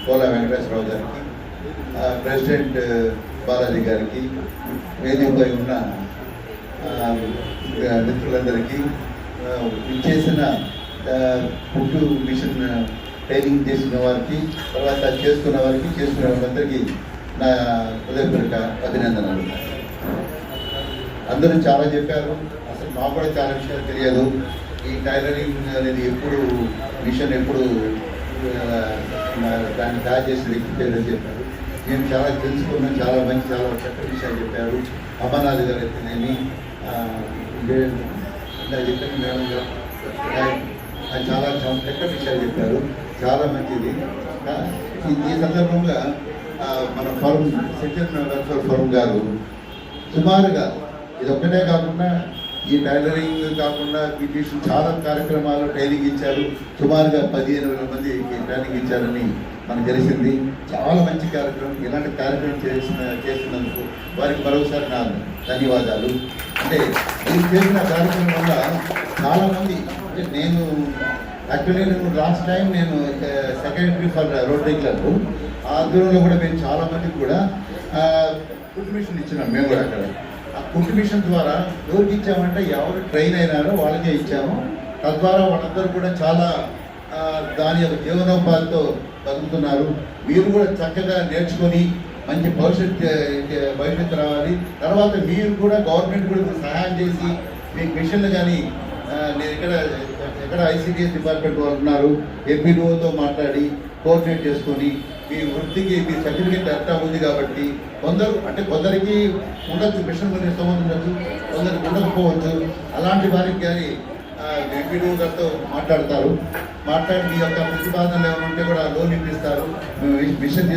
కోలా వెంకటేశ్వరరావు గారికి, ప్రెసిడెంట్ బాలాజీ గారికి, వేదికపై ఉన్న మిత్రులందరికీ, ఇచ్చేసిన పుట్టు మిషన్ ట్రైనింగ్ చేసిన వారికి, తర్వాత చేసుకున్న వారికి, చేసుకున్న వాళ్ళందరికీ నా హృదయపూర్వక అభినందనలు. అందరూ చాలా చెప్పారు, అసలు నాకు కూడా చాలా విషయాలు తెలియదు. ఈ టైలరింగ్ అనేది ఎప్పుడు మిషన్ ఎప్పుడు దాన్ని తయారు చేసి వ్యక్తి చెప్పారు. నేను చాలా తెలుసుకున్నాను, చాలా మంచి చాలా చక్కటి విషయాలు చెప్పారు. అమర్నాథ్ గారు అయితేనేమి చెప్పిన మేడం గారు చాలా చక్కటి విషయాలు చెప్పారు, చాలా మంచిది. ఈ సందర్భంగా మన ఫోరం సెంట్రల్ వెల్ఫేర్ ఫోరం గారు సుమారుగా ఇది ఒక్కటే కాకుండా ఈ టైలరింగ్ కాకుండా బ్యూటిషియన్ చాలా కార్యక్రమాలు ట్రైనింగ్ ఇచ్చారు. సుమారుగా 15,000 మందికి ట్రైనింగ్ ఇచ్చారని మనకు తెలిసింది. చాలా మంచి కార్యక్రమం. ఇలాంటి కార్యక్రమం చేసినందుకు వారికి మరొకసారి నా ధన్యవాదాలు. అంటే మీరు చేసిన కార్యక్రమం వల్ల చాలామంది, అంటే నేను యాక్చువల్లీ లాస్ట్ టైం నేను సెక్రటరీ ఫర్ రోటరీ క్లబ్ ఆధ్వర్యంలో కూడా మేము చాలామందికి కూడా ఫుడ్ మిషన్ ఇచ్చినాం. మేము కూడా అక్కడ ఆ ఫుడ్ మిషన్ ద్వారా ఎవరికి ఇచ్చామంటే ఎవరు ట్రైన్ అయినారో వాళ్ళకే ఇచ్చాము. తద్వారా వాళ్ళందరూ కూడా చాలా దాని యొక్క జీవనోపాధితో బతుకుతున్నారు. మీరు కూడా చక్కగా నేర్చుకొని మంచి భవిష్యత్తు రావాలి. తర్వాత మీరు కూడా గవర్నమెంట్ కూడా సహాయం చేసి మీకు మిషన్లు కానీ నేను ఎక్కడ ఐసిడిఎస్ డిపార్ట్మెంట్ వాళ్ళు ఉన్నారు, ఎంపీడీఓతో మాట్లాడి కోఆర్డినేట్ చేసుకొని మీ వృత్తికి మీ సర్టిఫికేట్ అర్థం ఉంది కాబట్టి కొందరికి ఉండొచ్చు, మిషన్ కొన్ని సంబంధం ఉండొచ్చు, కొందరికి ఉండకపోవచ్చు. అలాంటి వారికి కానీ ఎంపీడీఓ గారితో మాట్లాడి మీ యొక్క ప్రతిపాదనలు ఏమైనా ఉంటే కూడా లోన్ ఇప్పిస్తారు. మిషన్